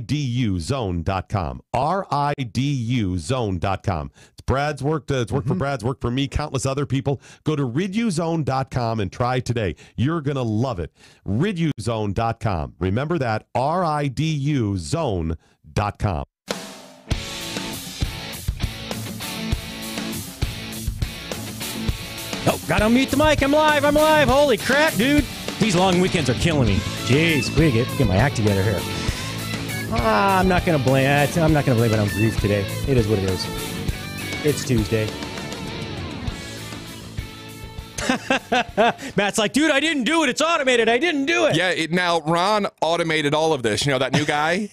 riduzone.com. riduzone.com. It's Brad's work. It's worked for Brad's worked for me, countless other people. Go to riduzone.com and try today. You're going to love it. riduzone.com. Remember that, riduzone.com. Oh, gotta unmute the mic. I'm live. Holy crap, dude. These long weekends are killing me. Jeez, we get my act together here. I'm not gonna blame it on grief today. It is what it is. It's Tuesday. Matt's like, dude, I didn't do it. It's automated. I didn't do it. Yeah, now Ron automated all of this. You know, that new guy?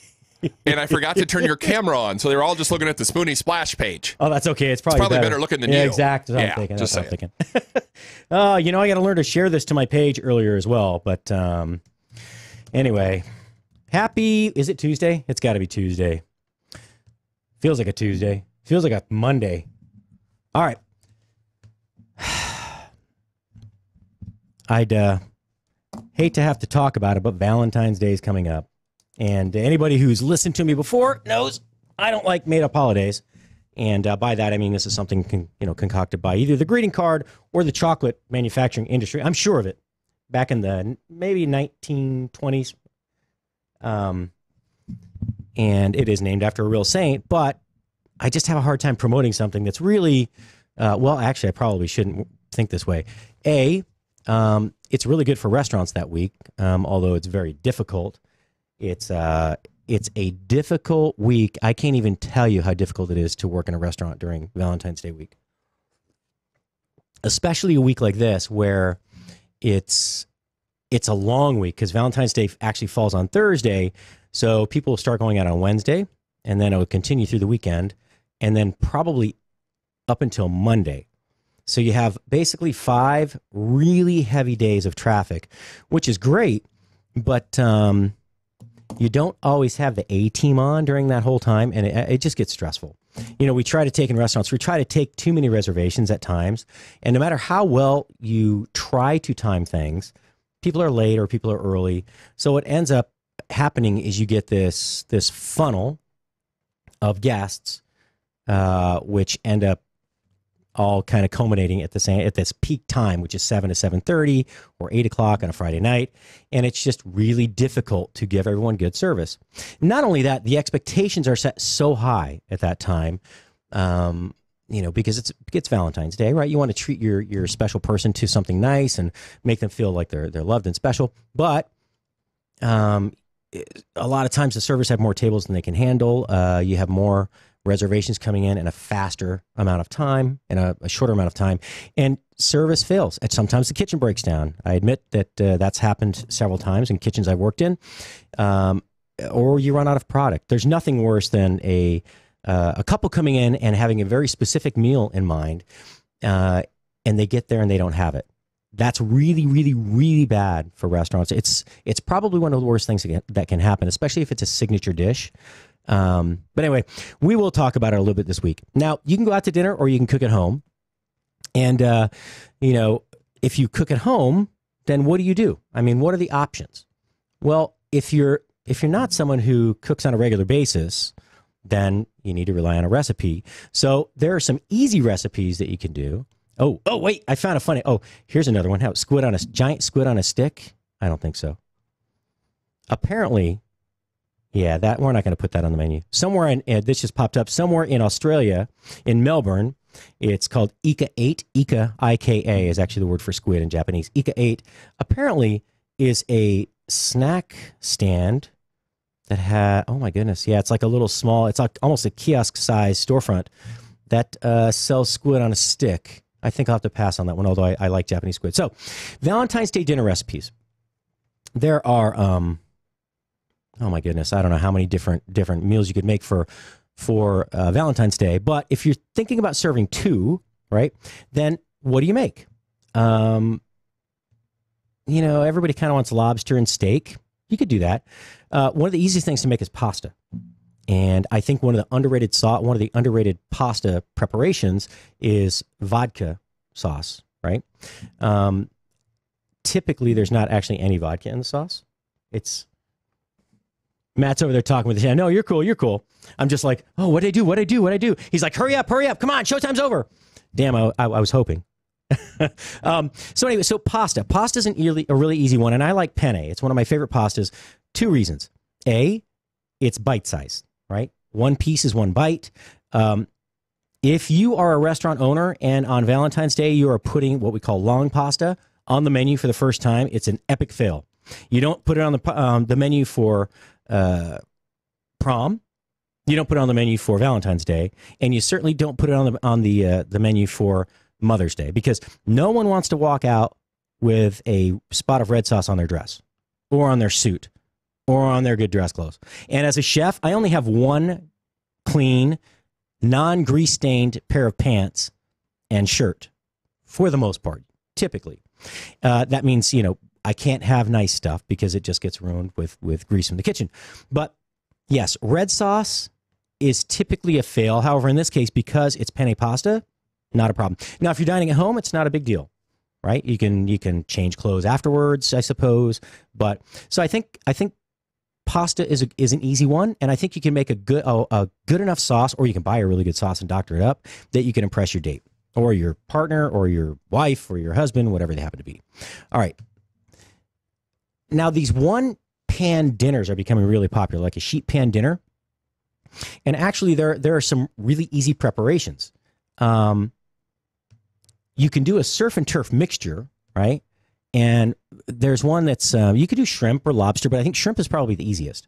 And I forgot to turn your camera on, so they were all just looking at the Spoony Splash page. Oh, that's okay. It's probably better looking than you. Yeah, exactly. That's what I'm thinking. I got to learn to share this to my page earlier as well. But anyway, is it Tuesday? It's got to be Tuesday. Feels like a Tuesday. Feels like a Monday. All right. I'd hate to have to talk about it, but Valentine's Day is coming up. And anybody who's listened to me before knows I don't like made-up holidays. And by that, I mean this is something concocted by either the greeting card or the chocolate manufacturing industry. I'm sure of it. Back in the maybe 1920s. And it is named after a real saint. But I just have a hard time promoting something that's really, actually, I probably shouldn't think this way. It's really good for restaurants that week, although it's very difficult. It's a difficult week. I can't even tell you how difficult it is to work in a restaurant during Valentine's Day week. Especially a week like this where it's a long week because Valentine's Day actually falls on Thursday. So people will start going out on Wednesday and then it will continue through the weekend and then probably up until Monday. So you have basically 5 really heavy days of traffic, which is great, but you don't always have the A-team on during that whole time, and it just gets stressful. We try to take too many reservations at times, and no matter how well you try to time things, people are late or people are early. So what ends up happening is you get this funnel of guests, which end up all kind of culminating at this peak time, which is 7 to 7:30 or 8 o'clock on a Friday night. And it's just really difficult to give everyone good service. Not only that, the expectations are set so high at that time, because it's Valentine's Day, right? You want to treat your special person to something nice and make them feel like they're loved and special. But a lot of times the servers have more tables than they can handle. You have more reservations coming in a faster amount of time, in a shorter amount of time, and service fails. And sometimes the kitchen breaks down. I admit that that's happened several times in kitchens I've worked in, or you run out of product. There's nothing worse than a couple coming in and having a very specific meal in mind, and they get there and they don't have it. That's really, really, really bad for restaurants. It's probably one of the worst things that can happen, especially if it's a signature dish. But anyway, we will talk about it a little bit this week. Now, you can go out to dinner or you can cook at home. And, if you cook at home, then what do? I mean, what are the options? Well, if you're not someone who cooks on a regular basis, then you need to rely on a recipe. So there are some easy recipes that you can do. Oh, wait, I found a funny. Oh, here's another one. How giant squid on a stick? I don't think so. Apparently, yeah, that we're not going to put that on the menu. Somewhere this just popped up. Somewhere in Australia, in Melbourne, it's called Ika 8. Ika, I-K-A, is actually the word for squid in Japanese. Ika 8 apparently is a snack stand that oh my goodness, yeah, it's like a little small. It's like almost a kiosk-sized storefront that sells squid on a stick. I think I'll have to pass on that one, although I like Japanese squid. So, Valentine's Day dinner recipes. There are, oh my goodness, I don't know how many different meals you could make for Valentine's Day. But if you're thinking about serving 2, right, then what do you make? Everybody kind of wants lobster and steak. You could do that. One of the easiest things to make is pasta. And I think one of the underrated pasta preparations is vodka sauce, right? Typically, there's not actually any vodka in the sauce. It's Matt's over there talking with the chef. No, you're cool. You're cool. I'm just like, oh, what'd I do? What'd I do? What'd I do? He's like, hurry up. Come on. Showtime's over. Damn, I was hoping. So anyway, so pasta. Pasta's a really easy one, and I like penne. It's one of my favorite pastas. 2 reasons. A, it's bite-sized, right? 1 piece is 1 bite. If you are a restaurant owner and on Valentine's Day you are putting what we call long pasta on the menu for the first time, it's an epic fail. You don't put it on the menu for prom. You don't put it on the menu for Valentine's Day, and you certainly don't put it on the menu for Mother's Day, because no one wants to walk out with a spot of red sauce on their dress or on their suit or on their good dress clothes. And as a chef, I only have 1 clean, non-grease stained pair of pants and shirt for the most part, typically. That means, I can't have nice stuff because it just gets ruined with grease from the kitchen. But yes, red sauce is typically a fail. However, in this case, because it's penne pasta, not a problem. Now, if you're dining at home, it's not a big deal, right? You can change clothes afterwards, I suppose. But so I think pasta is an easy one, and I think you can make a good enough sauce, or you can buy a really good sauce and doctor it up, that you can impress your date or your partner or your wife or your husband, whatever they happen to be. All right. Now, these one-pan dinners are becoming really popular, like a sheet pan dinner. And actually, there are some really easy preparations. You can do a surf and turf mixture, right? And there's one that's, you could do shrimp or lobster, but I think shrimp is probably the easiest.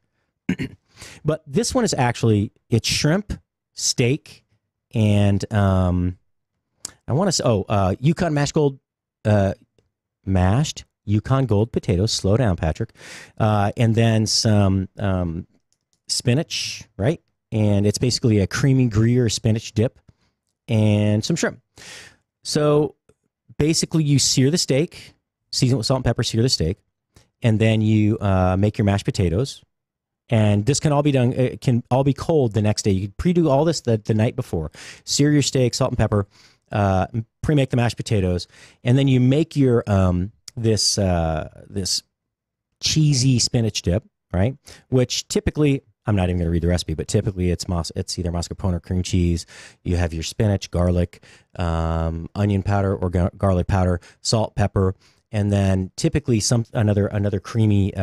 But this one is actually, it's shrimp, steak, and I want to say, Yukon mashed Yukon Gold potatoes. Slow down, Patrick. And then some spinach, right? And it's basically a creamy Gruyere spinach dip and some shrimp. So basically you sear the steak, season it with salt and pepper, sear the steak, and then you make your mashed potatoes. And this can all be done, it can all be cold the next day. You can pre-do all this the night before. Sear your steak, salt and pepper, pre-make the mashed potatoes, and then you make your this cheesy spinach dip, right? Which typically, I'm not even going to read the recipe, but typically it's either mascarpone or cream cheese. You have your spinach, garlic, onion powder or garlic powder, salt, pepper, and then typically another creamy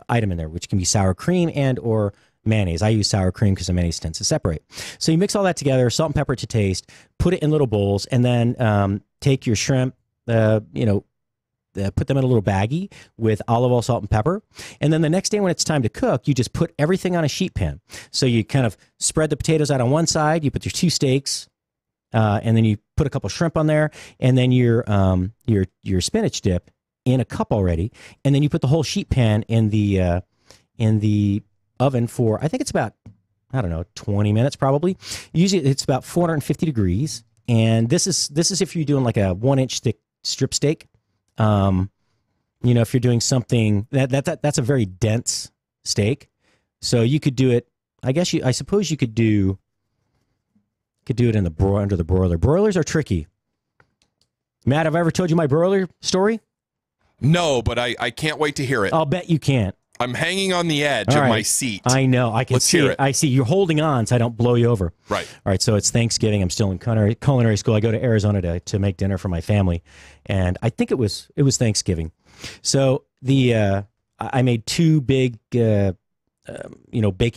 item in there, which can be sour cream and or mayonnaise. I use sour cream because the mayonnaise tends to separate. So you mix all that together, salt and pepper to taste, put it in little bowls, and then take your shrimp, put them in a little baggie with olive oil, salt, and pepper. And then the next day when it's time to cook, you just put everything on a sheet pan. So you kind of spread the potatoes out on one side, you put your 2 steaks, and then you put a couple shrimp on there, and then your spinach dip in a cup already, and then you put the whole sheet pan in the oven for, I think it's about, 20 minutes probably. Usually it's about 450 degrees, and this is if you're doing like a 1-inch thick strip steak. If you're doing something that's a very dense steak, so you could do it. I suppose you could do it in under the broiler. Broilers are tricky. Matt, have I ever told you my broiler story? No, but I can't wait to hear it. I'll bet you can't. I'm hanging on the edge of my seat. I know. I can Let's see hear it. I see you're holding on so I don't blow you over. Right. All right. So it's Thanksgiving. I'm still in culinary school. I go to Arizona to make dinner for my family, and I think it was Thanksgiving. So I made 2 big baking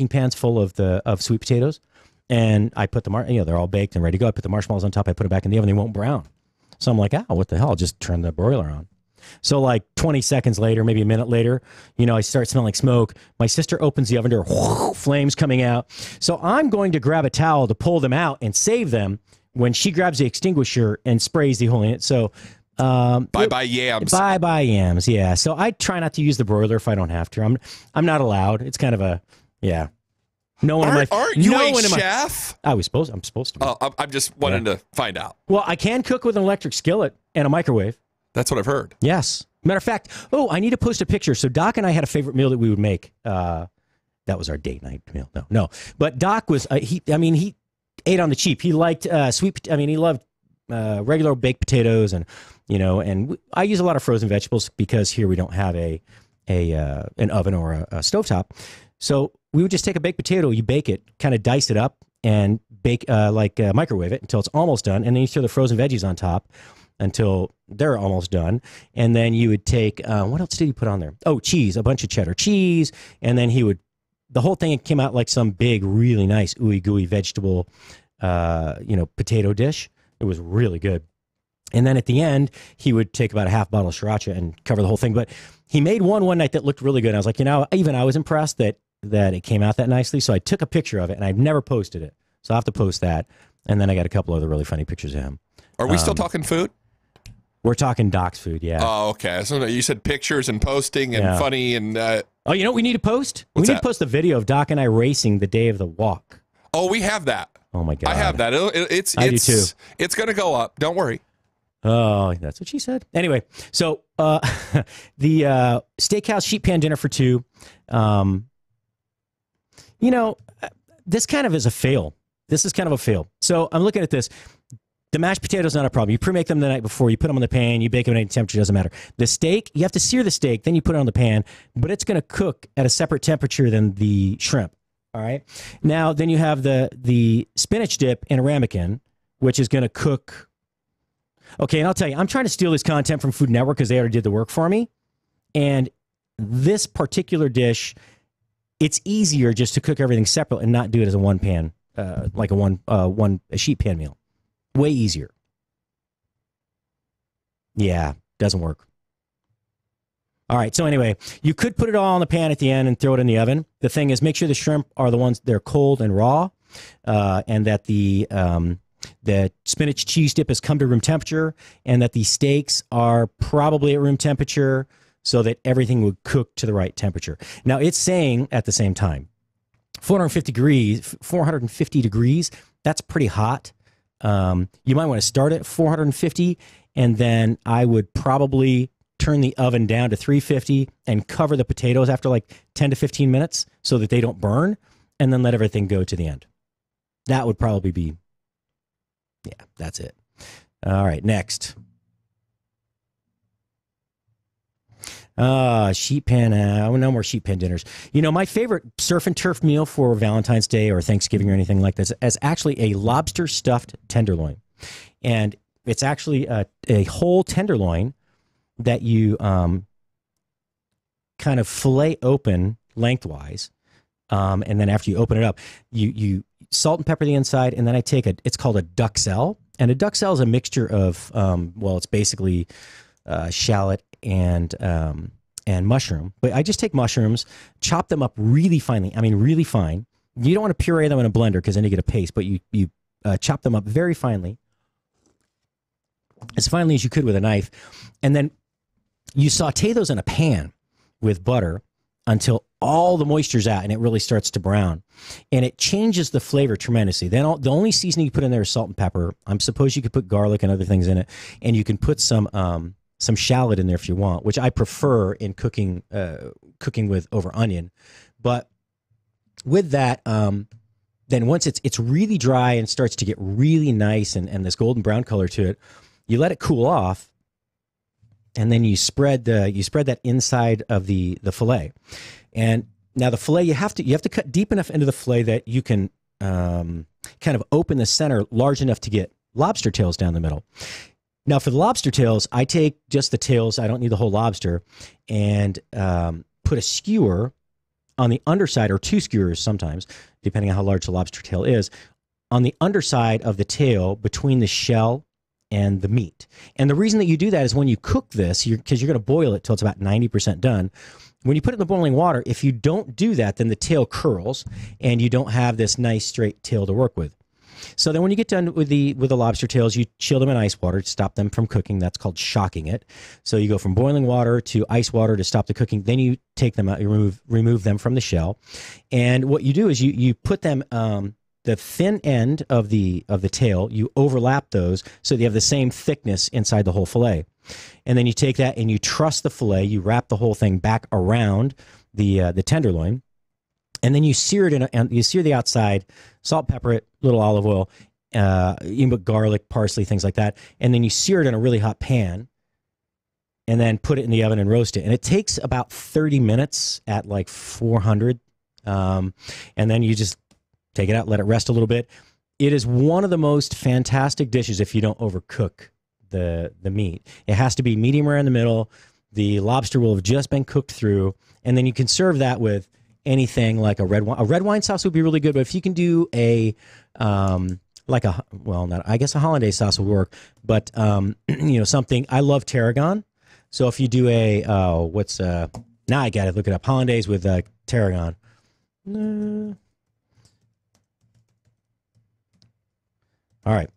pans full of sweet potatoes, and I put they're all baked and ready to go. I put the marshmallows on top. I put it back in the oven. They won't brown. So I'm like, what the hell? I'll just turn the broiler on. So like 20 seconds later, maybe a minute later, I start smelling smoke. My sister opens the oven door, flames coming out. So I'm going to grab a towel to pull them out and save them when she grabs the extinguisher and sprays the whole unit. So bye-bye yams. Bye-bye yams, yeah. So I try not to use the broiler if I don't have to. I'm not allowed. It's kind of a, yeah. No one aren't you a chef? I'm supposed to be. I'm just wanting to find out. Well, I can cook with an electric skillet and a microwave. That's what I've heard. Yes. Matter of fact, I need to post a picture. So Doc and I had a favorite meal that we would make. That was our date night meal. No. But Doc was, he ate on the cheap. He liked he loved regular baked potatoes and I use a lot of frozen vegetables because here we don't have an oven or a stovetop. So we would just take a baked potato, you bake it, kind of dice it up, and microwave it until it's almost done, and then you throw the frozen veggies on top until they're almost done. And then you would take, what else did he put on there? Oh, cheese, a bunch of cheddar cheese. And then the whole thing came out like some big, really nice, ooey gooey vegetable, potato dish. It was really good. And then at the end, he would take about a half bottle of sriracha and cover the whole thing. But he made one night that looked really good. And I was like, even I was impressed that it came out that nicely. So I took a picture of it, and I've never posted it. So I'll have to post that. And then I got a couple other really funny pictures of him. Are we still talking food? We're talking Doc's food, yeah. Oh, okay. So you said pictures and posting and funny and... Oh, you know what we need to post? What's we need that? to post a video of Doc and I racing the day of the walk. Oh, we have that. Oh, my God. I have that. I do too. It's going to go up. Don't worry. Oh, that's what she said. Anyway, so the steakhouse sheet pan dinner for two, this kind of is a fail. This is kind of a fail. So I'm looking at this. The mashed potatoes not a problem. You pre-make them the night before. You put them on the pan. You bake them at any temperature. Doesn't matter. The steak, you have to sear the steak. Then you put it on the pan. But it's going to cook at a separate temperature than the shrimp. All right. Now, then you have the spinach dip in a ramekin, which is going to cook. Okay, and I'll tell you, I'm trying to steal this content from Food Network because they already did the work for me. And this particular dish, it's easier just to cook everything separate and not do it as a one pan, like a sheet pan meal. Way easier. Yeah, doesn't work. All right, so anyway, you could put it all in the pan at the end and throw it in the oven. The thing is, make sure the shrimp are the ones, they're cold and raw, and that the spinach cheese dip has come to room temperature, and that the steaks are probably at room temperature so that everything would cook to the right temperature. Now, it's saying at the same time, 450 degrees, that's pretty hot. You might want to start at 450, and then I would probably turn the oven down to 350 and cover the potatoes after like 10 to 15 minutes so that they don't burn, and then let everything go to the end. That would probably be, yeah, that's it. All right, next. Sheet pan, no more sheet pan dinners. My favorite surf and turf meal for Valentine's Day or Thanksgiving or anything like this is actually a lobster stuffed tenderloin. And it's actually a whole tenderloin that you kind of fillet open lengthwise. And then after you open it up, you salt and pepper the inside. And then I take it's called a duxelle. And a duxelle is a mixture of, it's basically shallot and mushroom. But I just take mushrooms, chop them up really finely. I mean, really fine. You don't want to puree them in a blender because then you get a paste, but you chop them up very finely, as finely as you could with a knife. And then you saute those in a pan with butter until all the moisture's out and it really starts to brown. And it changes the flavor tremendously. Then the only seasoning you put in there is salt and pepper. I'm suppose you could put garlic and other things in it. And you can put some shallot in there if you want, which I prefer in cooking with over onion. But with that, then once it's really dry and starts to get really nice and this golden brown color to it, you let it cool off, and then you spread that inside of the fillet. And now the fillet, you have to cut deep enough into the fillet that you can kind of open the center large enough to get lobster tails down the middle. Now, for the lobster tails, I take just the tails. I don't need the whole lobster, and put a skewer on the underside, or two skewers sometimes, depending on how large the lobster tail is, on the underside of the tail between the shell and the meat. And the reason that you do that is when you cook this, because you're going to boil it till it's about 90% done. When you put it in the boiling water, if you don't do that, then the tail curls, and you don't have this nice straight tail to work with. So then when you get done with the lobster tails, you chill them in ice water to stop them from cooking. That's called shocking it. So you go from boiling water to ice water to stop the cooking. Then you take them out, you remove them from the shell. And what you do is you put them, the thin end of the tail, you overlap those so that you have the same thickness inside the whole fillet. And then you take that and you truss the fillet, you wrap the whole thing back around the tenderloin. And then you sear it you sear the outside, salt, pepper it, little olive oil, you can put garlic, parsley, things like that. And then you sear it in a really hot pan, and then put it in the oven and roast it. And it takes about 30 minutes at like 400. And then you just take it out, let it rest a little bit. It is one of the most fantastic dishes if you don't overcook the meat. It has to be medium rare in the middle. The lobster will have just been cooked through, and then you can serve that with anything like a red wine. A red wine sauce would be really good, but if you can do a I guess a hollandaise sauce would work, but something. I love tarragon, so if you do now I got to look it up. Hollandaise with tarragon. All right.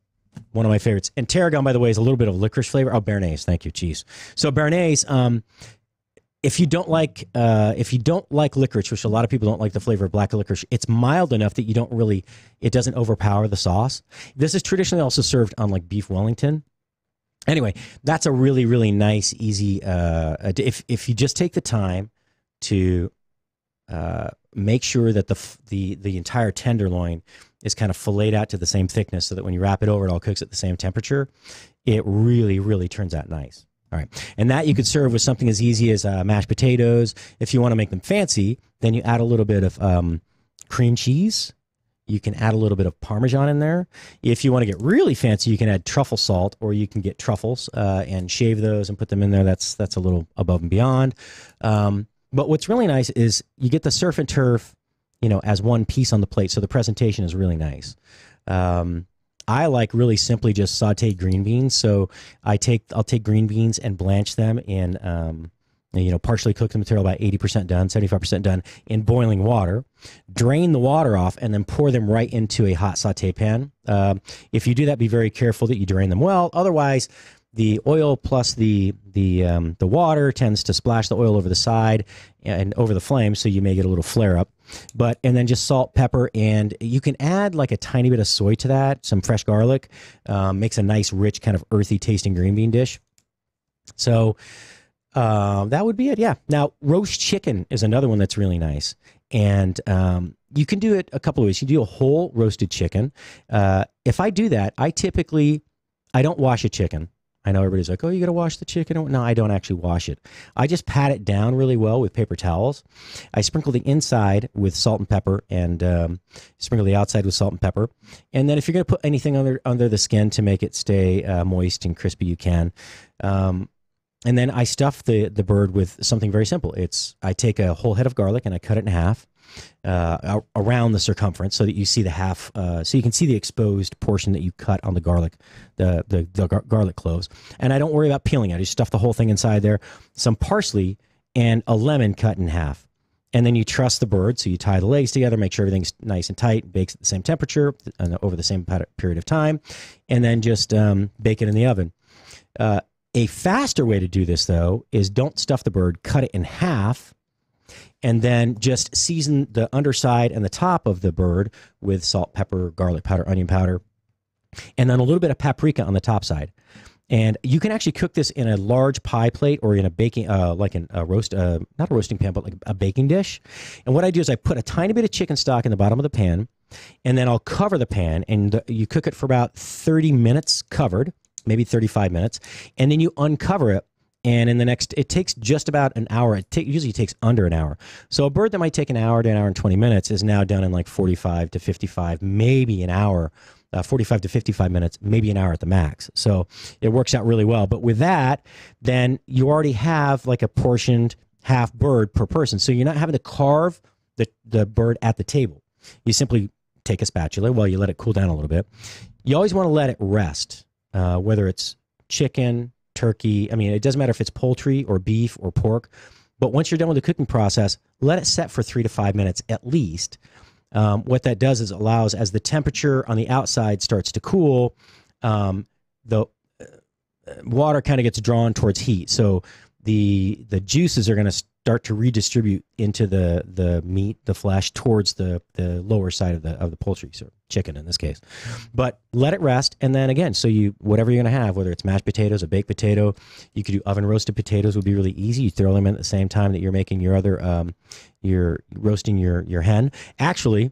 One of my favorites. And tarragon, by the way, is a little bit of licorice flavor. Oh, Béarnaise. Thank you. Jeez. So Béarnaise, if you don't like licorice, which a lot of people don't like the flavor of black licorice, it's mild enough that it doesn't overpower the sauce. This is traditionally also served on like beef Wellington. Anyway, that's a really, really nice, easy, if you just take the time to make sure that the entire tenderloin is kind of filleted out to the same thickness so that when you wrap it over, it all cooks at the same temperature. It really, really turns out nice. All right. And that you could serve with something as easy as mashed potatoes. If you want to make them fancy, then you add a little bit of cream cheese. You can add a little bit of Parmesan in there. If you want to get really fancy, you can add truffle salt, or you can get truffles and shave those and put them in there. That's a little above and beyond. But what's really nice is you get the surf and turf, as one piece on the plate. So the presentation is really nice. I like really simply just sauteed green beans. So I'll take green beans and blanch them in, partially cook the material about 80% done, 75% done in boiling water. Drain the water off and then pour them right into a hot saute pan. If you do that, be very careful that you drain them well. Otherwise, the oil plus the water tends to splash the oil over the side and over the flame, so you may get a little flare up. And then just salt, pepper, and you can add like a tiny bit of soy to that, some fresh garlic, makes a nice, rich, kind of earthy tasting green bean dish. So that would be it. Yeah. Now, roast chicken is another one that's really nice, and you can do it a couple of ways. You can do a whole roasted chicken. If I do that, I don't wash a chicken. I know everybody's like, oh, you got to wash the chicken. No, I don't actually wash it. I just pat it down really well with paper towels. I sprinkle the inside with salt and pepper, and sprinkle the outside with salt and pepper. And then if you're going to put anything under the skin to make it stay moist and crispy, you can. And then I stuff the bird with something very simple. I take a whole head of garlic and I cut it in half around the circumference so that you see the half, so you can see the exposed portion that you cut on the garlic, the garlic cloves. And I don't worry about peeling it. I just stuff the whole thing inside there. Some parsley and a lemon cut in half. And then you truss the bird, so you tie the legs together, make sure everything's nice and tight, bakes at the same temperature over the same period of time, and then just bake it in the oven. A faster way to do this, though, is don't stuff the bird, cut it in half, and then just season the underside and the top of the bird with salt, pepper, garlic powder, onion powder, and then a little bit of paprika on the top side. And you can actually cook this in a large pie plate or in a baking, not a roasting pan, but like a baking dish. And what I do is I put a tiny bit of chicken stock in the bottom of the pan, and then I'll cover the pan, and you cook it for about 30 minutes covered, maybe 35 minutes, and then you uncover it. And it takes just about an hour. Usually takes under an hour. So a bird that might take an hour to an hour and 20 minutes is now done in like 45 to 55, maybe an hour, 45 to 55 minutes, maybe an hour at the max. So it works out really well. But with that, then you already have like a portioned half bird per person. So you're not having to carve the bird at the table. You simply take a spatula while you let it cool down a little bit. You always want to let it rest, whether it's chicken, turkey. I mean, it doesn't matter if it's poultry or beef or pork, but once you're done with the cooking process, let it set for 3 to 5 minutes at least. What that does is allows, as the temperature on the outside starts to cool, the water kind of gets drawn towards heat. So the juices are going to start to redistribute into the meat, the flesh, towards the lower side of the poultry, so chicken in this case. But let it rest, and then again, so whatever you're going to have, whether it's mashed potatoes, a baked potato, you could do oven roasted potatoes, would be really easy. You throw them in at the same time that you're making your other, you're roasting your hen. Actually,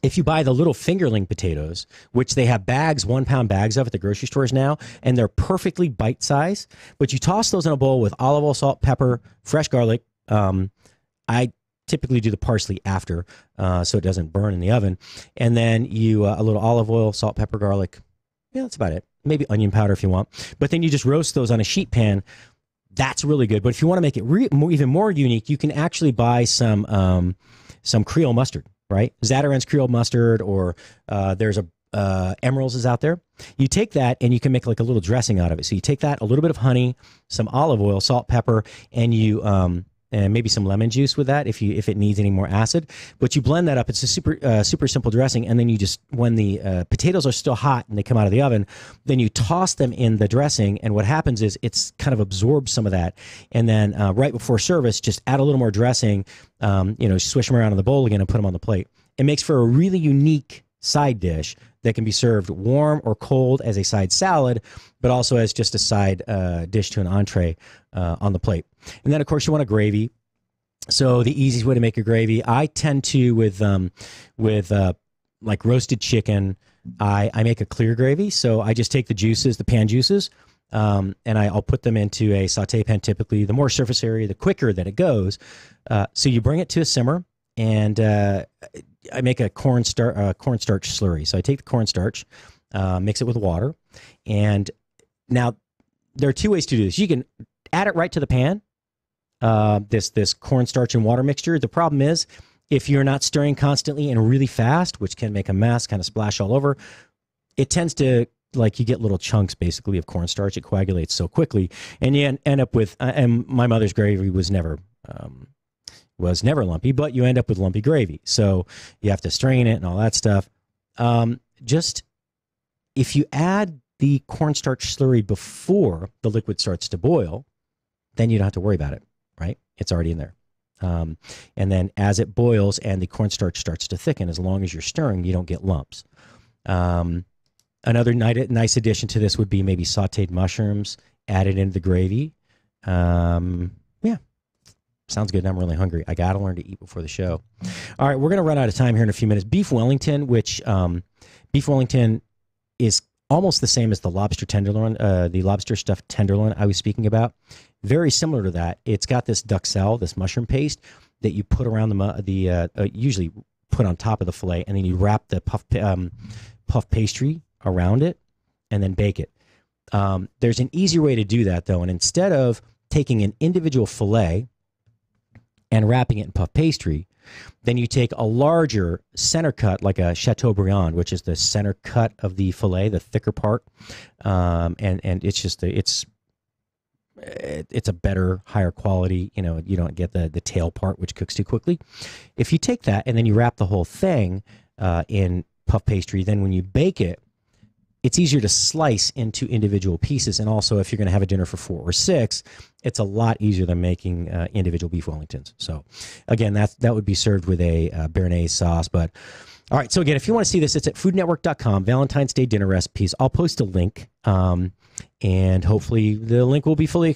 if you buy the little fingerling potatoes, which they have 1 pound bags of at the grocery stores now, and they're perfectly bite size, but you toss those in a bowl with olive oil, salt, pepper, fresh garlic. typically do the parsley after, so it doesn't burn in the oven. And then you a little olive oil, salt, pepper, garlic. Yeah, that's about it. Maybe onion powder if you want. But then you just roast those on a sheet pan. That's really good. But if you want to make it even more unique, you can actually buy some Creole mustard, right? Zatarain's Creole mustard, or there's Emerald's is out there. You take that and you can make like a little dressing out of it. So you take that, a little bit of honey, some olive oil, salt, pepper, and you and maybe some lemon juice with that if it needs any more acid. But you blend that up. It's a super simple dressing. And then you just, when the potatoes are still hot and they come out of the oven, then you toss them in the dressing. And what happens is it's kind of absorbs some of that. And then right before service, just add a little more dressing. Swish them around in the bowl again and put them on the plate. It makes for a really unique side dish that can be served warm or cold as a side salad, but also as just a side dish to an entree on the plate. And then, of course, you want a gravy. So the easiest way to make a gravy, I tend to with like roasted chicken, I make a clear gravy. So I just take the juices, the pan juices, and I'll put them into a saute pan. Typically, the more surface area, the quicker that it goes. So you bring it to a simmer, and I make a cornstarch slurry. So I take the cornstarch, mix it with water, and now there are two ways to do this. You can add it right to the pan, this cornstarch and water mixture. The problem is if you're not stirring constantly and really fast, which can make a mess, kind of splash all over, it tends to, like, you get little chunks basically of cornstarch. It coagulates so quickly, and you end up with, and my mother's gravy was never lumpy, but you end up with lumpy gravy. So you have to strain it and all that stuff. Just if you add the cornstarch slurry before the liquid starts to boil, then you don't have to worry about it, right? It's already in there. And then as it boils and the cornstarch starts to thicken, as long as you're stirring, you don't get lumps. Another nice addition to this would be maybe sauteed mushrooms added into the gravy. Yeah. Sounds good. I'm really hungry. I got to learn to eat before the show. All right, we're going to run out of time here in a few minutes. Beef Wellington, which Beef Wellington is almost the same as the lobster tenderloin, the lobster stuffed tenderloin I was speaking about. Very similar to that. It's got this duxelle, this mushroom paste that you put around usually put on top of the filet, and then you wrap the puff pastry around it and then bake it. There's an easier way to do that, though, and instead of taking an individual filet and wrapping it in puff pastry, then you take a larger center cut, like a Chateaubriand, which is the center cut of the filet, the thicker part, and it's just it's a better, higher quality. You don't get the tail part, which cooks too quickly. If you take that and then you wrap the whole thing in puff pastry, then when you bake it, it's easier to slice into individual pieces. And also, if you're going to have a dinner for 4 or 6, it's a lot easier than making individual beef Wellingtons. So again, that would be served with a béarnaise sauce. But all right, so again, if you want to see this, it's at foodnetwork.com, Valentine's Day dinner recipes. I'll post a link, and hopefully the link will be fully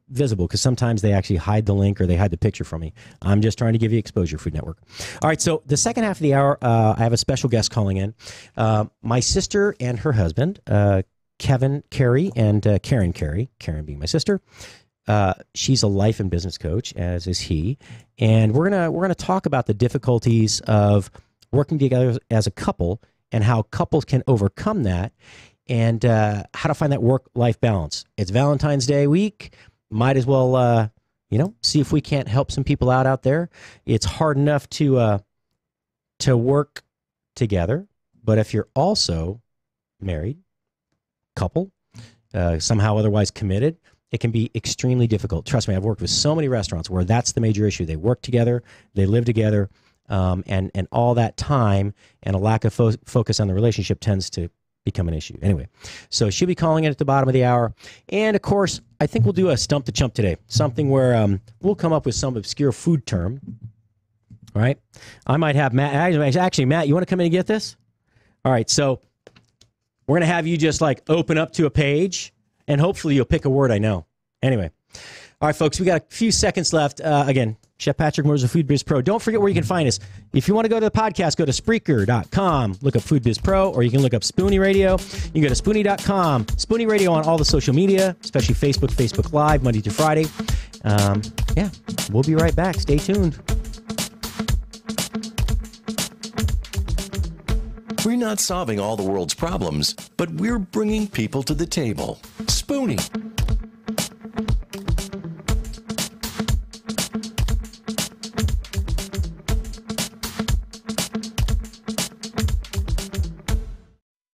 visible, because sometimes they actually hide the link or they hide the picture from me. I'm just trying to give you exposure, Food Network. All right, so the second half of the hour, I have a special guest calling in. My sister and her husband, Kevin Carey and Karen Carey, Karen being my sister. She's a life and business coach, as is he, and we're gonna talk about the difficulties of working together as a couple and how couples can overcome that, and how to find that work-life balance. It's Valentine's Day week. Might as well, see if we can't help some people out there. It's hard enough to work together, but if you're also married, couple, somehow otherwise committed, it can be extremely difficult. Trust me, I've worked with so many restaurants where that's the major issue. They work together, they live together, and all that time and a lack of focus on the relationship tends to become an issue. Anyway, so she'll be calling in at the bottom of the hour. And of course, I think we'll do a Stump the Chump today, something where we'll come up with some obscure food term. All right. I might have Matt. Actually, Matt, you want to come in and get this? All right. So we're going to have you just like open up to a page, and hopefully you'll pick a word I know. Anyway. All right, folks, we got a few seconds left. Again, Chef Patrick Moore's a Food Biz Pro. Don't forget where you can find us. If you want to go to the podcast, go to Spreaker.com, look up Food Biz Pro, or you can look up Spoony Radio. You can go to Spoony.com, Spoony Radio on all the social media, especially Facebook Live, Monday through Friday. We'll be right back. Stay tuned. We're not solving all the world's problems, but we're bringing people to the table. Spoony.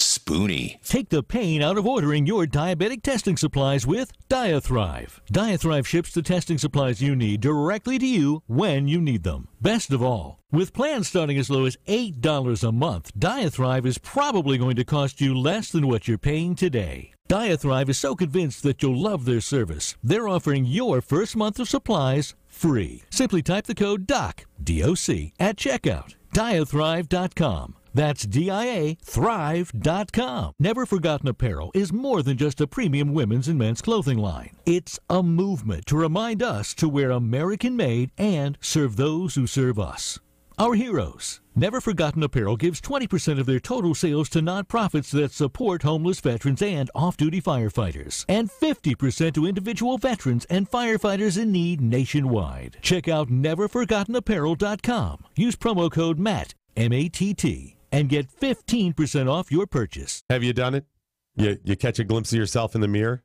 Spoony. Take the pain out of ordering your diabetic testing supplies with Diathrive. Diathrive ships the testing supplies you need directly to you when you need them. Best of all, with plans starting as low as $8 a month, Diathrive is probably going to cost you less than what you're paying today. Diathrive is so convinced that you'll love their service, they're offering your first month of supplies free. Simply type the code DOC, D-O-C, at checkout. Diathrive.com. That's DIA Thrive.com. Never Forgotten Apparel is more than just a premium women's and men's clothing line. It's a movement to remind us to wear American-made and serve those who serve us. Our heroes. Never Forgotten Apparel gives 20% of their total sales to nonprofits that support homeless veterans and off-duty firefighters, and 50% to individual veterans and firefighters in need nationwide. Check out NeverForgottenApparel.com. Use promo code MATT, M-A-T-T, and get 15% off your purchase. Have you done it? You catch a glimpse of yourself in the mirror?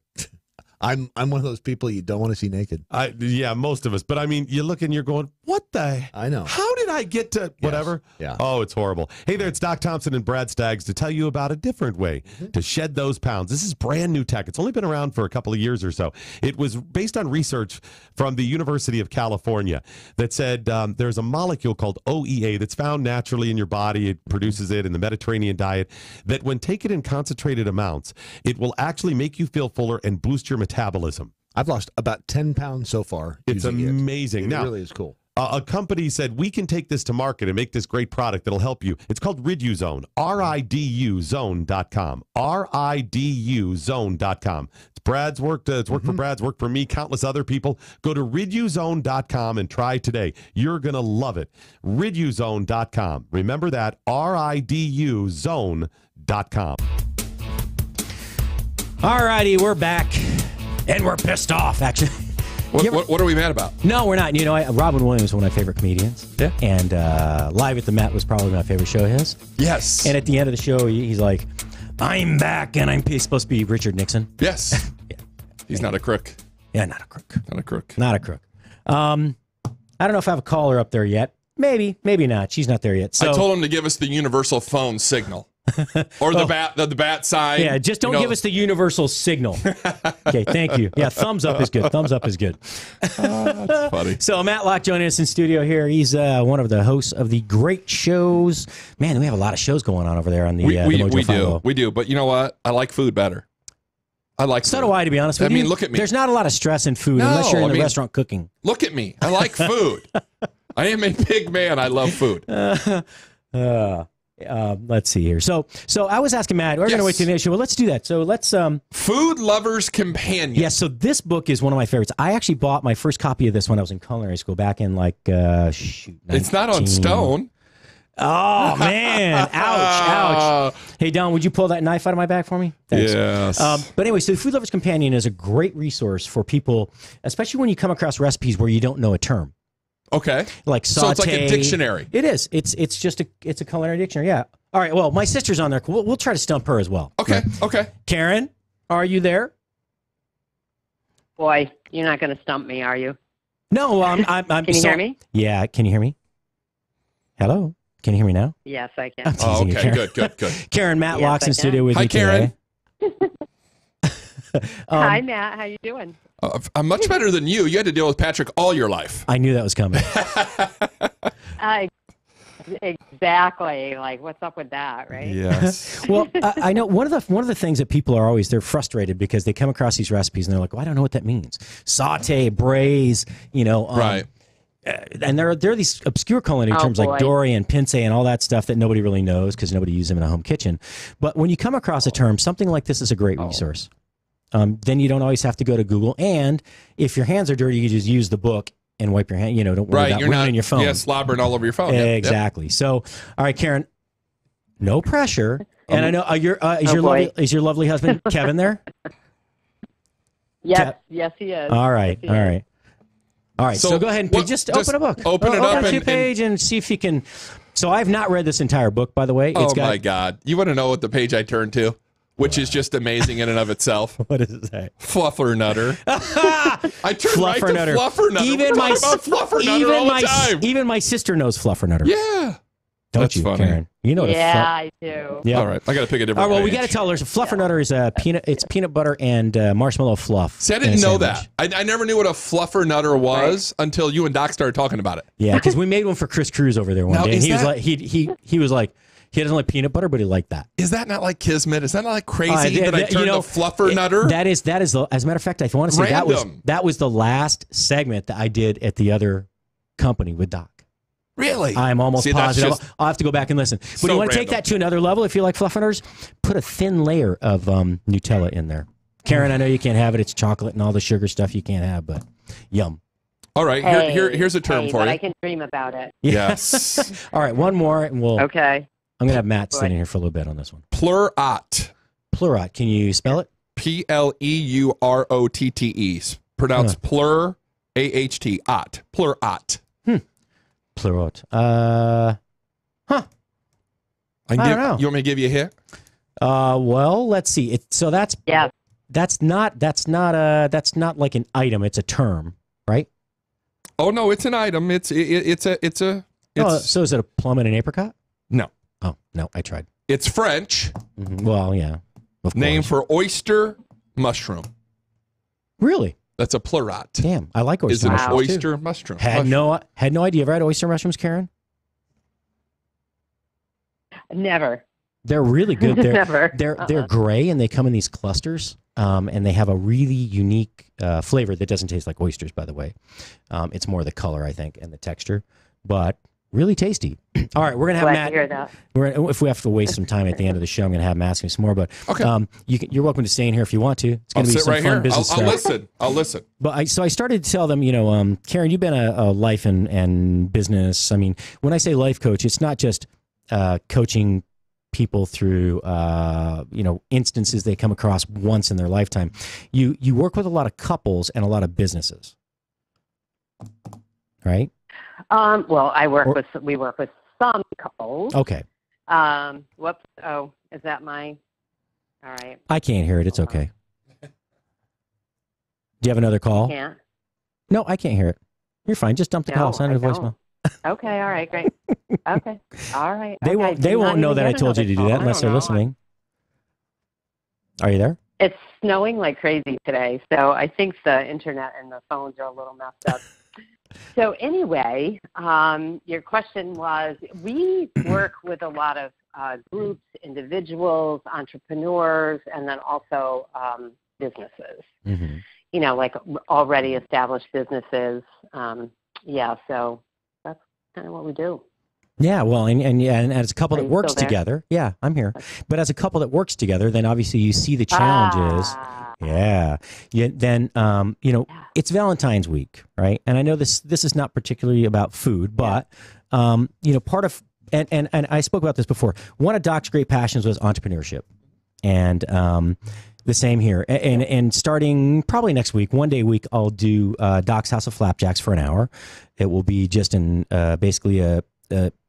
I'm one of those people you don't want to see naked. Yeah, most of us. But I mean, you look and you're going, what the? I know. How did I get to whatever? Yes. Yeah. Oh, it's horrible. Hey there, it's Doc Thompson and Brad Staggs to tell you about a different way to shed those pounds. This is brand new tech. It's only been around for a couple of years or so. It was based on research from the University of California that said there's a molecule called OEA that's found naturally in your body. It produces it in the Mediterranean diet, that when taken in concentrated amounts, it will actually make you feel fuller and boost your metabolism. I've lost about 10 pounds so far. It's amazing. It now, really is cool. A company said, we can take this to market and make this great product that'll help you. It's called Riduzone, R-I-D-U zone.com, R-I-D-U zone.com. It's Brad's worked. It's worked for Brad's, worked for me, countless other people. Go to riduzone.com and try today. You're going to love it. Riduzone.com. Remember that, R-I-D-U zone.com. All righty, we're back. And we're pissed off, actually. What are we mad about? No, we're not. You know, Robin Williams is one of my favorite comedians. Yeah. And Live at the Met was probably my favorite show of his. Yes. And at the end of the show, he's like, I'm back, and he's supposed to be Richard Nixon. Yes. Yeah. He's not a crook. Yeah, not a crook. Not a crook. Not a crook. I don't know if I have a caller up there yet. Maybe, maybe not. She's not there yet. So, I told him to give us the universal phone signal. Or the bat sign. Yeah, just don't give us the universal signal. Okay, thank you. Yeah, thumbs up is good. Thumbs up is good. That's funny. So Matt Locke joining us in studio here. He's one of the hosts of the great shows. Man, we have a lot of shows going on over there on the Mojo we 50. We do. But you know what? I like food better. I like So food. do I, to be honest with you. I mean, look at me. There's not a lot of stress in food unless you're in the restaurant cooking. Look at me. I like food. I am a big man. I love food. Let's see here. So I was asking Matt, we're going to wait till the issue. Well, let's do that. So let's Food Lover's Companion. Yeah, so this book is one of my favorites. I actually bought my first copy of this when I was in culinary school back in It's not on Stone. Oh man. Ouch. Hey Don, would you pull that knife out of my bag for me? Thanks. Yes. But anyway, so the Food Lover's Companion is a great resource for people, especially when you come across recipes where you don't know a term. Okay. Like saute. So it's like a dictionary. It is. It's just a culinary dictionary. Yeah. All right. Well, my sister's on there. We'll try to stump her as well. Okay. Okay. Karen, are you there? Boy, you're not going to stump me, are you? No. I'm. Can you hear me? Yeah. Can you hear me? Hello. Can you hear me now? Yes, I can. I'm teasing you, Karen. Good. Karen, Matt Yes, Locke's I in can. studio with Hi, me Karen. today. Hi, Matt. How you doing? I'm much better than you. You had to deal with Patrick all your life. I knew that was coming. Exactly. Like, what's up with that, right? Yes. Well, I know one of the things that people are always, they're frustrated because they come across these recipes and they're like, well, I don't know what that means. Saute, braise, Right. And there are these obscure culinary terms like dory and pince and all that stuff that nobody really knows because nobody uses them in a home kitchen. But when you come across a term, something like this is a great resource. Then you don't always have to go to Google. And if your hands are dirty, you just use the book and wipe your hand. Don't worry about ruining your phone. Yeah, slobbering all over your phone. Exactly. Yep. So, all right, Karen, no pressure. And I know is your lovely husband Kevin there? Yes, yes, he is. All right, all right. So go ahead and just open a book. Open it up to your page and see if you can So I've not read this entire book, by the way. Oh, my God. You want to know what the page I turned to? Which is just amazing in and of itself. What does it say? Fluffernutter. I turned right to Fluffernutter. Even we talk about Fluffernutter all the time. Even my sister knows Fluffernutter. Yeah. Don't That's you, funny. Karen? You know what I do. Yeah. All right. I got to pick a different All right, well, we page. got to tell her. Fluffernutter is it's peanut butter and marshmallow fluff. See, I in a didn't know sandwich. that. I never knew what a Fluffernutter was until you and Doc started talking about it. Yeah, because we made one for Chris Cruz over there one Now, day. And is he was that- like, he was like, he doesn't like peanut butter, but he liked that. Is that not like Kismet? Is that not like crazy that I turned to you know, Fluffernutter? That is the, as a matter of fact, I want to say Random. that was the last segment that I did at the other company with Doc. Really? I'm almost See, that's positive. just I'll have to go back and listen. But so you want to take random. that to another level if you like fluffernutters? Put a thin layer of Nutella in there. Karen, I know you can't have it. It's chocolate and all the sugar stuff you can't have, but yum. All right, here's a term for but you. I can dream about it. Yes. All right, one more, and we'll. Okay. I'm gonna have Matt sitting here for a little bit on this one. Pleurat. Pleurat. Can you spell it? Pleurottte. Pronounced pleur, A-H-T, ot. Pleurat. Pleurat. I don't know. You want me to give you a hint? Well, let's see. So that's Yes. that's not like an item. It's a term, right? Oh no, it's an item. It's So is it a plum and an apricot? no. Oh no, I tried. It's French. Well, yeah. Of Name course. for oyster mushroom. Really? That's a pleurat. Damn, I like oyster Is an mushrooms, too. oyster mushroom. Had no idea. Ever had oyster mushrooms, Karen? Never. They're really good. They're Never. they're gray and they come in these clusters. And they have a really unique flavor that doesn't taste like oysters, by the way. It's more the color, I think, and the texture, but really tasty. All right, we're gonna have Glad Matt. to hear that. If we have to waste some time at the end of the show, I'm gonna have Matt ask me some more. But Okay. you're welcome to stay in here if you want to. It's I'll gonna be sit some right fun here. business I'll stuff. listen. I'll listen. But I started to tell them, Karen, you've been a life and business. I mean, when I say life coach, it's not just coaching people through, instances they come across once in their lifetime. You work with a lot of couples and a lot of businesses, right? Well, we work with some couples. Okay. Whoops. Oh, is that my? All right. I can't hear it. It's okay. Do you have another call? Can't. No, I can't hear it. You're fine. Just dump the call. Send it a I voicemail. Okay. All right. Great. Okay. All right. They won't. They won't know that I told you to do that unless they're listening. Are you there? It's snowing like crazy today, so I think the internet and the phones are a little messed up. So anyway, your question was, we work with a lot of groups, individuals, entrepreneurs, and then also businesses. Mm-hmm. Like already established businesses. So that's kind of what we do. Yeah, well, and as a couple Are that you works still there? together, yeah, I'm here. But as a couple that works together, then obviously you see the challenges. Yeah. Then it's Valentine's week, right? And I know this is not particularly about food, but part of and I spoke about this before. One of Doc's great passions was entrepreneurship, and the same here. And starting probably next week, one day a week, I'll do Doc's House of Flapjacks for an hour. It will be just basically a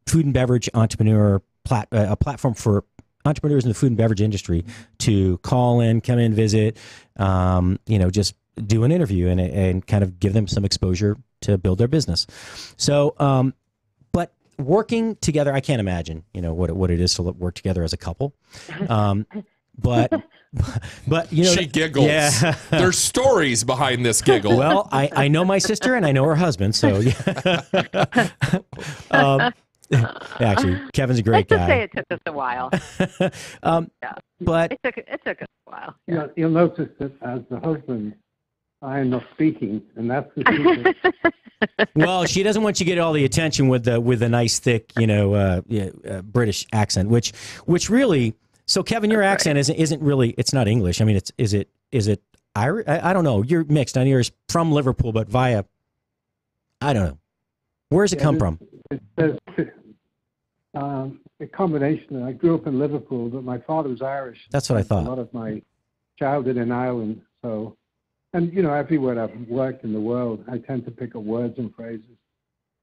food and beverage entrepreneur a platform for entrepreneurs in the food and beverage industry to call in, come in, visit, just do an interview and kind of give them some exposure to build their business. So, but working together, I can't imagine, what it is to work together as a couple. But she giggles. Yeah. There's stories behind this giggle. Well, I know my sister and I know her husband, so yeah. Actually, Kevin's a great Let's guy. just say it took us a while. But it took us a while. Yeah. You'll notice that as the husband, I am not speaking, and that's the secret. well, she doesn't want you to get all the attention with the nice thick, British accent, which really. So, Kevin, your accent isn't really. It's not English. I mean, is it Irish? I don't know. You're mixed. I know you're from Liverpool, but via. I don't know. Where does it come from? There's a combination. I grew up in Liverpool, but my father was Irish. That's what I thought. A lot of my childhood in Ireland. So, and everywhere I've worked in the world, I tend to pick up words and phrases.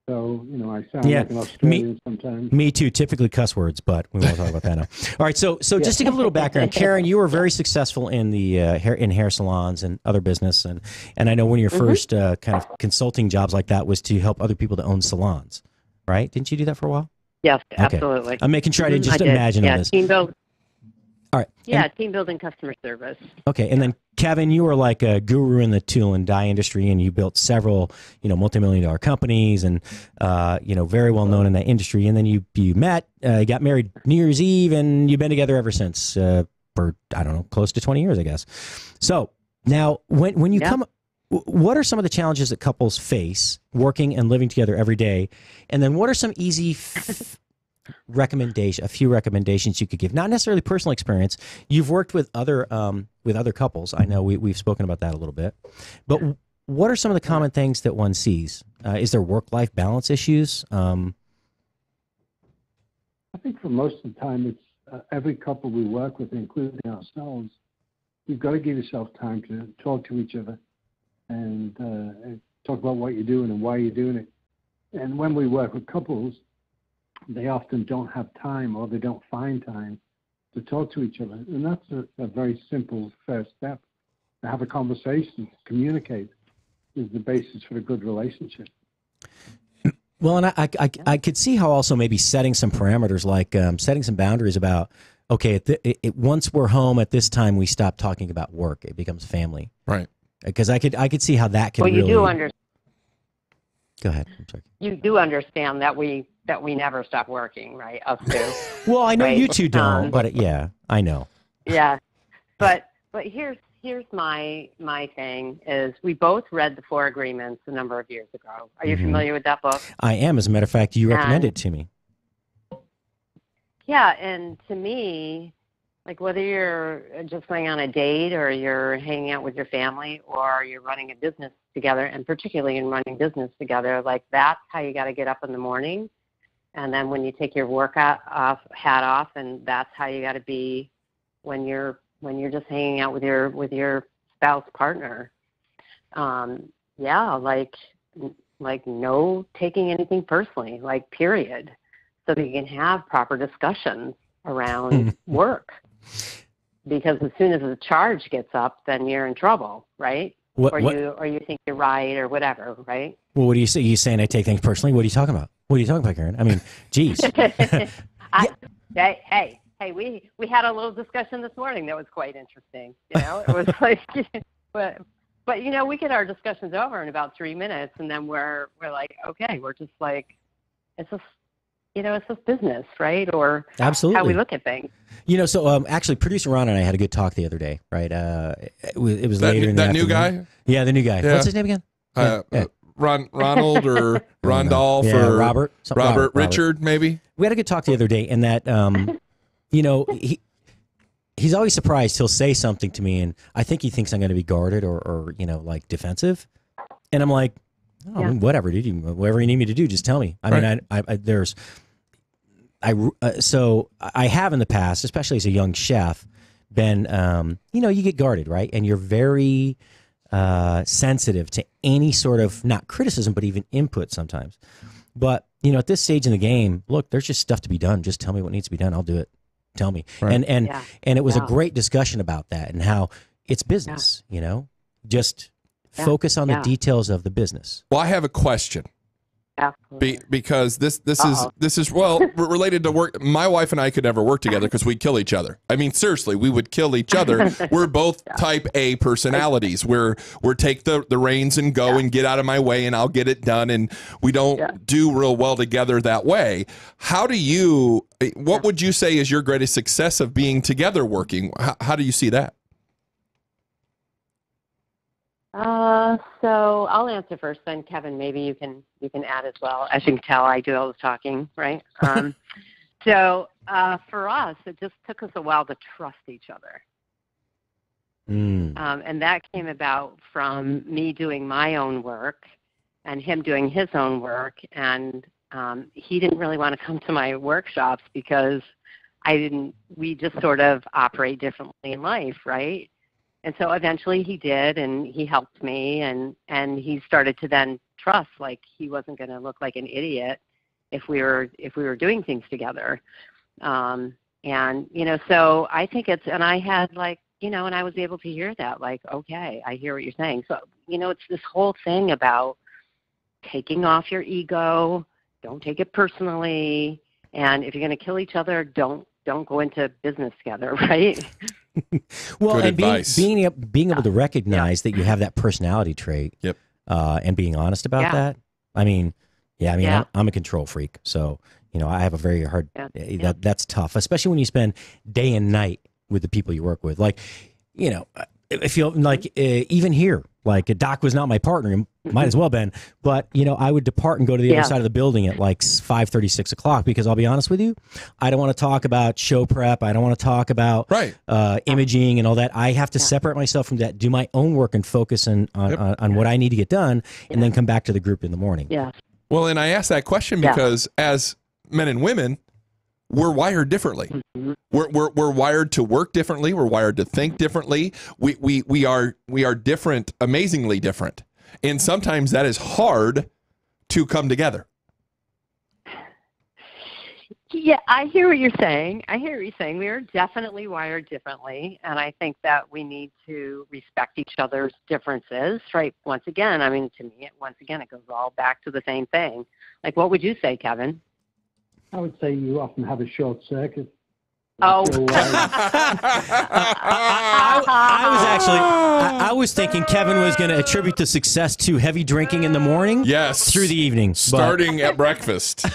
So, I sound like an Australian sometimes. Me too. Typically cuss words, but we won't talk about that now. All right. So just to give a little background, Karen, you were very successful in the hair salons and other business, and I know one of your first kind of consulting jobs like that was to help other people to own salons, right? Didn't you do that for a while? Yes, Okay. absolutely. I'm making sure I didn't just imagine all this. Team build. All right. Yeah, team building customer service. Okay, and then Kevin, you were like a guru in the tool and die industry, and you built several, multi-million-dollar companies, and very well known in that industry. And then you met, got married New Year's Eve, and you've been together ever since for close to 20 years, I guess. So now, when you come, what are some of the challenges that couples face working and living together every day? And then what are some easy a few recommendations you could give? Not necessarily personal experience. You've worked with other couples. I know we've spoken about that a little bit. But what are some of the common things that one sees? Is there work-life balance issues? I think for most of the time, it's every couple we work with, including ourselves, you've got to give yourself time to talk to each other and talk about what you're doing and why you're doing it. And when we work with couples, they often don't have time, or they don't find time to talk to each other. And that's a very simple first step. To have a conversation, to communicate, is the basis for a good relationship. Well, and I could see how also maybe setting some parameters, like setting some boundaries about, okay, once we're home at this time, we stop talking about work. It becomes family. Right. Because I could see how that can you really... do understand. Go ahead. I'm sorry. You do understand that we never stop working, right? Us two. Well, I know right? you two don't, but yeah, I know. Yeah, but here's my thing is we both read the Four Agreements a number of years ago. Are you familiar with that book? I am. As a matter of fact, you recommended it to me. Yeah, and to me, like whether you're just going on a date or you're hanging out with your family or you're running a business together, and particularly in running business together, like that's how you got to get up in the morning. And then when you take your work hat off, and that's how you got to be when you're just hanging out with your spouse partner. Like no taking anything personally, like period, so that you can have proper discussions around work. Because as soon as the charge gets up, then you're in trouble, right? Or you think you're right or whatever, right? Well, what do you say? You saying I take things personally? What are you talking about? What are you talking about, Karen? I mean, geez. Hey, we had a little discussion this morning that was quite interesting. It was like, but we get our discussions over in about 3 minutes, and then we're like, okay, we're just like, it's just business, right? Or absolutely how we look at things. So actually, producer Ron and I had a good talk the other day, right? It was that later in the that afternoon. new guy. Yeah, the new guy. Yeah. What's his name again? Ronald or Rondolph or Robert Richard, maybe. We had a good talk the other day, and that he's always surprised. He'll say something to me, and I think he thinks I'm going to be guarded or like defensive, and I'm like, whatever, dude. Whatever you need me to do, just tell me. I mean, so I have in the past, especially as a young chef, been you get guarded, right, and you're very sensitive to any sort of not criticism, but even input sometimes. But at this stage in the game, look, there's just stuff to be done. Just tell me what needs to be done. I'll do it. Tell me. Right. And it was a great discussion about that and how it's business. Just focus on the details of the business. Well, I have a question. Because this is related to work. My wife and I could never work together because we'd kill each other. I mean, seriously, we would kill each other. We're both type A personalities. We're take the reins and go and get out of my way and I'll get it done. And we don't do real well together that way. What would you say is your greatest success of being together working? How do you see that? So I'll answer first, then Kevin, maybe you can add as well. As you can tell, I do all the talking, right? So for us, it just took us a while to trust each other. And that came about from me doing my own work and him doing his own work. And he didn't really want to come to my workshops because we just sort of operate differently in life, right? And so eventually he did, and he helped me, and he started to then trust. Like he wasn't going to look like an idiot if we were doing things together. And, you know, so I think and I had like, you know, and I was able to hear that, like, okay, I hear what you're saying. So, you know, it's this whole thing about taking off your ego, don't take it personally. And if you're going to kill each other, don't go into business together, right? Well, Good and advice. being able to recognize that you have that personality trait, Yep. And being honest about that. I mean, I'm a control freak, so you know I have a very hard. That's tough, especially when you spend day and night with the people you work with. Like, you know, I feel like even here, like Doc was not my partner, might as well been, but you know, I would depart and go to the other side of the building at like 5:30, 6 o'clock, because I'll be honest with you, I don't want to talk about show prep. I don't want to talk about imaging and all that. I have to separate myself from that, do my own work and focus on what I need to get done, and then come back to the group in the morning. Yeah. Well, and I ask that question because as men and women, we're wired differently. Mm-hmm. We're wired to work differently. We're wired to think differently. We are different, amazingly different, and sometimes that is hard to come together. Yeah, I hear what you're saying. We are definitely wired differently, and I think that we need to respect each other's differences, right? Once again, I mean, to me, it goes all back to the same thing. Like, what would you say, Kevin? I would say you often have a short circuit. Oh. I was thinking Kevin was going to attribute the success to heavy drinking in the morning. Yes. Through the evening. Starting at breakfast.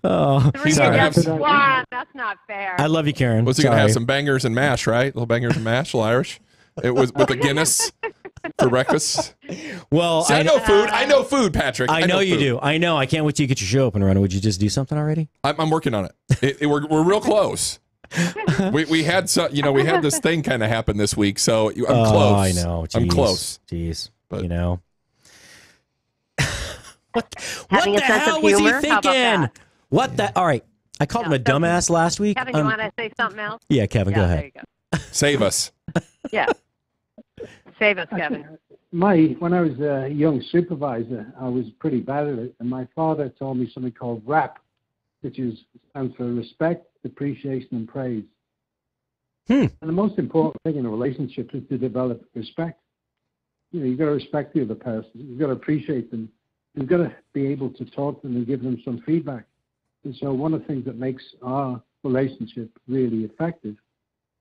Oh, 3 against 1. That's not fair. I love you, Karen. Was he going to have some bangers and mash, right? Little bangers and mash, little Irish. It was with a Guinness for breakfast. Well, see, I know food, Patrick. I know you do. I know. I can't wait till you get your show up and running. Would you just do something already? I'm working on it. We're real close. we had we had this thing kind of happen this week, so I'm close. I know. Jeez. I'm close. Jeez, but you know. What Having the a sense hell of was he humor? How about thinking? that? What the? All right. I called him a dumbass last week. Kevin, you want to say something else? Yeah, Kevin, go ahead. There you go. Save us. Yeah. Save us, Kevin. When I was a young supervisor, I was pretty bad at it, and my father told me something called RAP, which stands for respect, appreciation, and praise. And the most important thing in a relationship is to develop respect. You know, you've got to respect the other person. You've got to appreciate them. You've got to be able to talk to them and give them some feedback. And so one of the things that makes our relationship really effective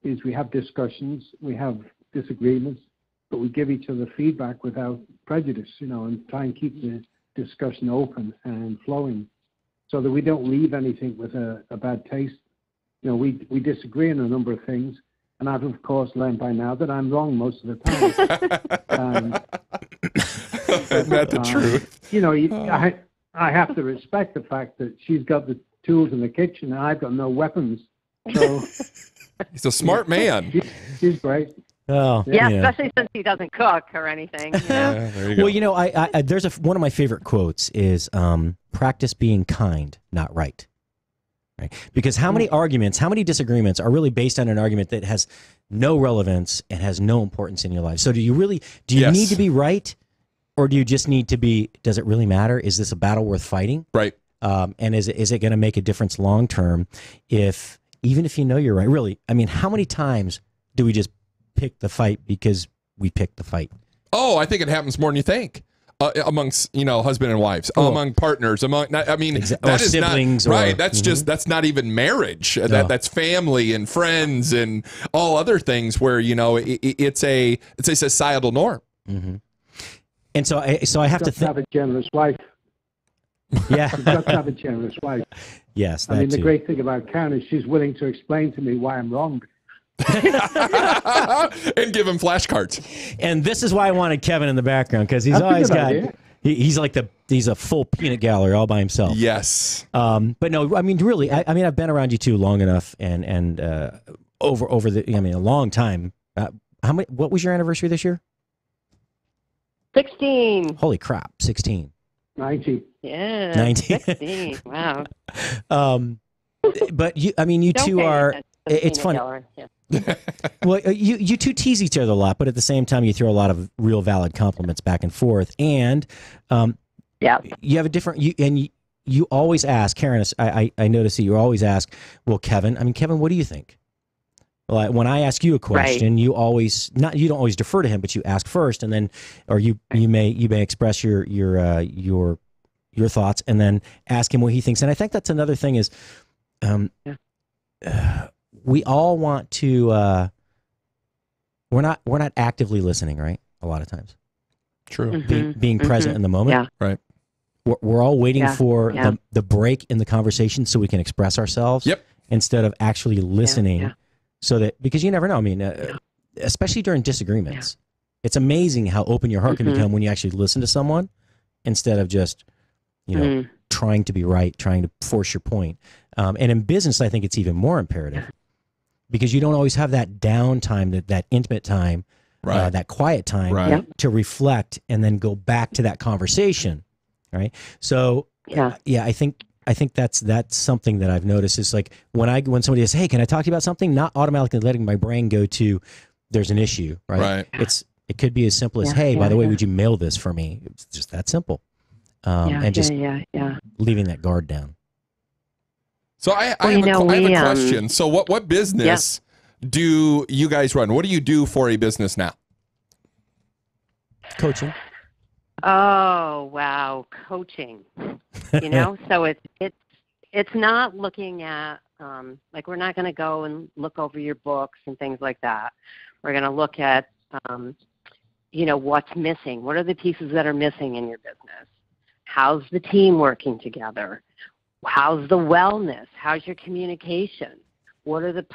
is we have discussions, we have disagreements, but we give each other feedback without prejudice, you know, and try and keep the discussion open and flowing so that we don't leave anything with a bad taste. You know, we disagree on a number of things, and I've, of course, learned by now that I'm wrong most of the time. Isn't that the truth? You know, I have to respect the fact that she's got the tools in the kitchen and I've got no weapons. So he's a smart man. She's great. Oh, yeah, especially since he doesn't cook or anything. You know? Yeah, there you go. Well, you know, I there's one of my favorite quotes is practice being kind, not right. Right? Because how many arguments, how many disagreements are really based on an argument that has no relevance and has no importance in your life? So do you need to be right, or do you just need to be, does it really matter? Is this a battle worth fighting? Right. And is it going to make a difference long term even if you know you're right? Really, I mean, how many times do we just pick the fight because we picked the fight? Oh, I think it happens more than you think. Amongst husband and wives, among partners, that is siblings, not right. That's just that's not even marriage. That's family and friends and all other things where it's a societal norm. Mm-hmm. And so I have to have a generous wife. Yeah, you've got to have a generous wife. Yes, I mean the great thing about Karen is she's willing to explain to me why I'm wrong. And give him flashcards. And this is why I wanted Kevin in the background, because he's always got he's a full peanut gallery all by himself. Yes. But no, I mean really, I mean I've been around you two long enough, and over a long time. What was your anniversary this year? 16. Holy crap, 16. 19. Yeah. 19. 16. Wow. But you two are. It's funny. Well, you two tease each other a lot, but at the same time, you throw a lot of real valid compliments back and forth. And you have a different you always ask, Karen. I notice that you always ask, well, Kevin, what do you think? Well, when I ask you a question, you don't always defer to him, but you ask first, and then, or you may express your thoughts, and then ask him what he thinks. And I think that's another thing is, we all want to. We're not actively listening, right? A lot of times. True. Being present in the moment. Yeah. Right. We're all waiting for the break in the conversation so we can express ourselves. Yep. Instead of actually listening, so that, because you never know. I mean, especially during disagreements, it's amazing how open your heart can become when you actually listen to someone instead of just, trying to be right, trying to force your point. And in business, I think it's even more imperative because you don't always have that downtime, that intimate time, that quiet time to reflect and then go back to that conversation. Right. So, I think that's something that I've noticed is like when somebody says, hey, can I talk to you about something? Not automatically letting my brain go to there's an issue. Right. It could be as simple as, hey, by the way, would you mail this for me? It's just that simple. And just leaving that guard down. So I have a question. So what business do you guys run? What do you do for a business now? Coaching. Oh, wow. Coaching. So it's not looking at, like, we're not going to go and look over your books and things like that. We're going to look at, what's missing. What are the pieces that are missing in your business? How's the team working together? How's the wellness? How's your communication? What are the,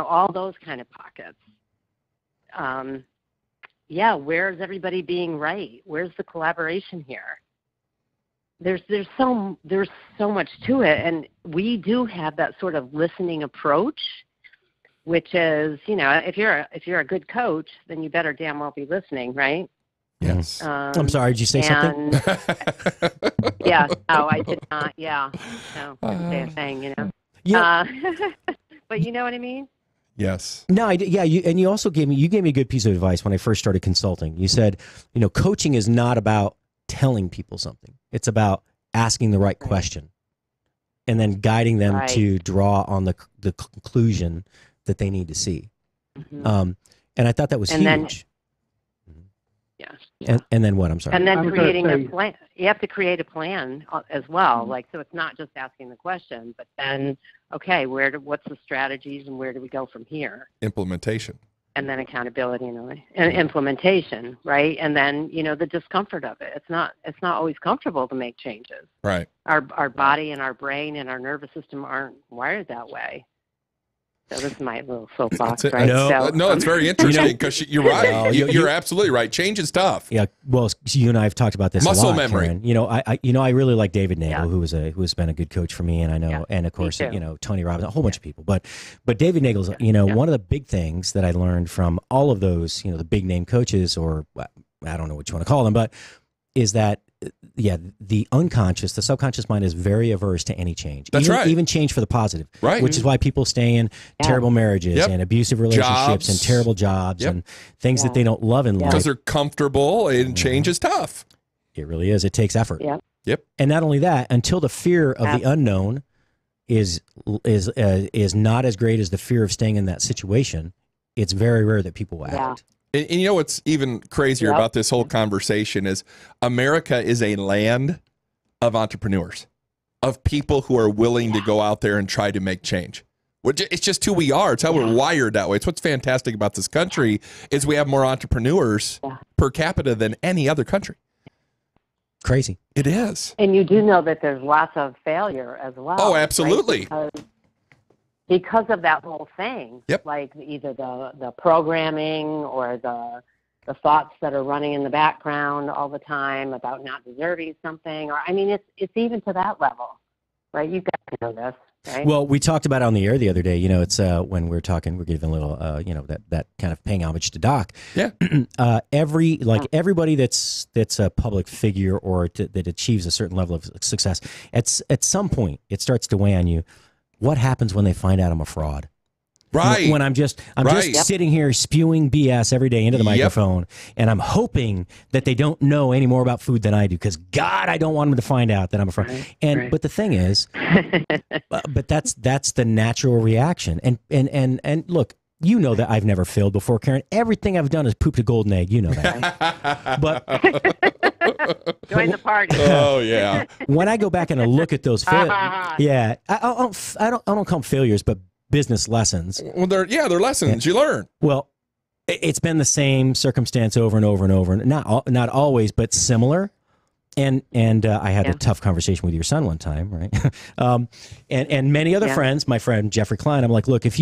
all those kind of pockets. Where's everybody being right? Where's the collaboration here? There's so much to it, and we do have that sort of listening approach, which is, if you're a good coach, then you better damn well be listening, right? Yes. I'm sorry. Did you say something? No, I did not. Yeah, no, I didn't say a thing. But you know what I mean. Yes. No, I did. Yeah, you also gave me a good piece of advice when I first started consulting. You said, coaching is not about telling people something. It's about asking the right question and then guiding them to draw on the conclusion that they need to see. And I thought that was huge. And then what? I'm sorry. And then creating a plan. You have to create a plan as well. Like, so it's not just asking the question, but then, okay, what's the strategies and where do we go from here? Implementation. And then accountability and implementation, right? And then, the discomfort of it. It's not always comfortable to make changes. Right. Our body and our brain and our nervous system aren't wired that way. So this is my little soapbox, right? No, it's very interesting because you're right. You're absolutely right. Change is tough. Yeah. Well, you and I have talked about this. Muscle a lot, memory. Karen. I really like David Nagel, who has been a good coach for me, and I know, and of course, Tony Robbins, a whole bunch of people. But David Nagel's, one of the big things that I learned from all of those, the big name coaches, or I don't know what you want to call them, but is that. The unconscious, the subconscious mind is very averse to any change. That's right. Even change for the positive. Right. Which is why people stay in terrible marriages and abusive relationships and terrible jobs and things that they don't love in life. Because they're comfortable and change is tough. It really is. It takes effort. Yep. And not only that, until the fear of the unknown is not as great as the fear of staying in that situation, it's very rare that people will act. And what's even crazier about this whole conversation is America is a land of entrepreneurs, of people who are willing to go out there and try to make change. It's just who we are. It's how we're wired that way. It's what's fantastic about this country is we have more entrepreneurs per capita than any other country. Crazy. It is. And you do know that there's lots of failure as well. Oh, absolutely. Right? Because of that whole thing, like either the programming or the thoughts that are running in the background all the time about not deserving something, or it's even to that level, right? You guys know this, right? Well, we talked about it on the air the other day. It's when we're talking, we're giving a little, that kind of paying homage to Doc. Yeah. Everybody that's a public figure or that achieves a certain level of success, at some point it starts to weigh on you. What happens when they find out I'm a fraud? Right. When I'm just sitting here spewing BS every day into the microphone, and I'm hoping that they don't know any more about food than I do, because God, I don't want them to find out that I'm a fraud. But the thing is, but that's the natural reaction. And look, you know that I've never failed before, Karen. Everything I've done is pooped a golden egg. You know that. But join the party. Oh yeah. When I go back and I look at those failures, I don't call them failures, but business lessons. Well, they're lessons you learn. Well, it's been the same circumstance over and over and over. Not always, but similar. And I had a tough conversation with your son one time, right? And many other friends. My friend Jeffrey Klein. I'm like, look, if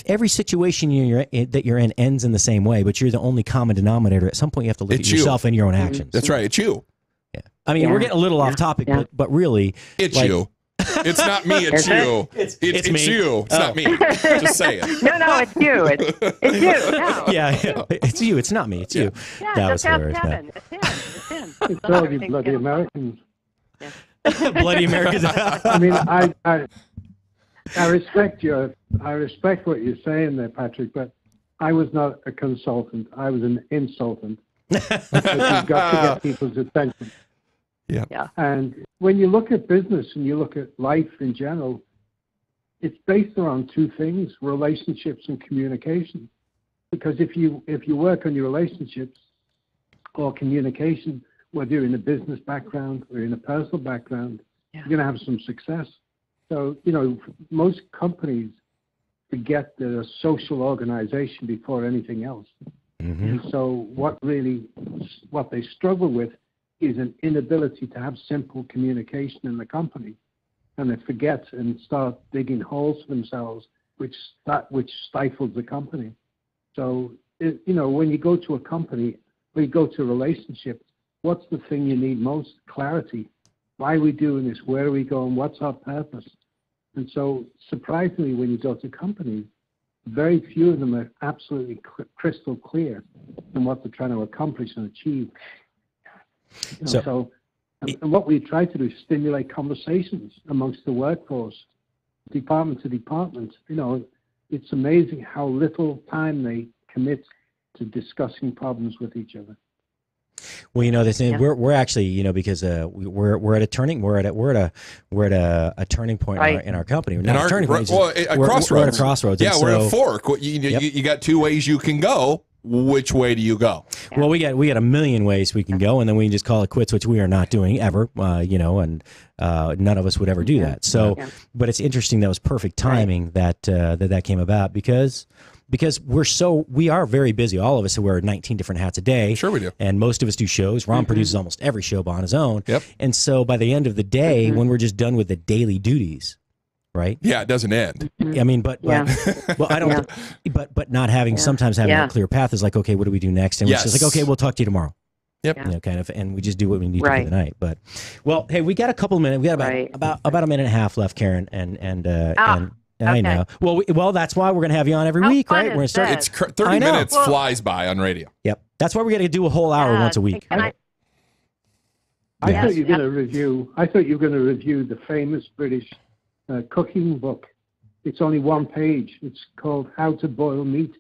every situation that you're in ends in the same way, but you're the only common denominator, at some point you have to look at yourself and your own actions. That's right. It's you. Yeah. I mean, we're getting a little off topic, but really, it's you. It's not me. It's you. It's me. you. It's not me. Just say it. No, it's you. It's you. No. Yeah, it's you. It's not me. It's you. Yeah, that was hilarious. Kevin. It's him. It's all you bloody Americans. Bloody Americans. I mean, I respect what you're saying there, Patrick, but I was not a consultant. I was an insultant. You've got to get people's attention. Yeah. And when you look at business and you look at life in general, it's based around two things: relationships and communication. Because if you work on your relationships or communication, whether you're in a business background or in a personal background, you're going to have some success. So, most companies forget they're a social organization before anything else. Mm-hmm. And so what they struggle with is an inability to have simple communication in the company. And they forget and start digging holes for themselves, which stifles the company. So, when you go to a company, when you go to relationships, what's the thing you need most? Clarity. Why are we doing this? Where are we going? What's our purpose? And so, surprisingly, when you go to companies, very few of them are absolutely crystal clear in what they're trying to accomplish and achieve. And what we try to do is stimulate conversations amongst the workforce, department to department. It's amazing how little time they commit to discussing problems with each other. Well, we're actually, because we're at a turning point in our company. A crossroads. We're at a crossroads. Yeah, we're at a fork. You got two ways you can go. Which way do you go? Well, we got a million ways we can go, and then we can just call it quits, which we are not doing ever. And none of us would ever do that. So, but it's interesting. That was perfect timing that came about because we are very busy. All of us who wear 19 different hats a day. Sure we do. And most of us do shows. Ron produces almost every show on his own. Yep. And so by the end of the day, when we're just done with the daily duties, right? Yeah, it doesn't end. I mean, but I don't. But not having sometimes having a clear path is like, okay, what do we do next? And we're just like, okay, we'll talk to you tomorrow. Yep. Kind of, and we just do what we need to do tonight. But well, hey, we got a couple of minutes. We got about a minute and a half left, Karen, and I know. Well, that's why we're going to have you on every week, right? We're going to start. It's 30 minutes flies by on radio. Yep. That's why we're going to do a whole hour once a week. I thought you were going to review the famous British cooking book. It's only one page. It's called How to Boil Meat.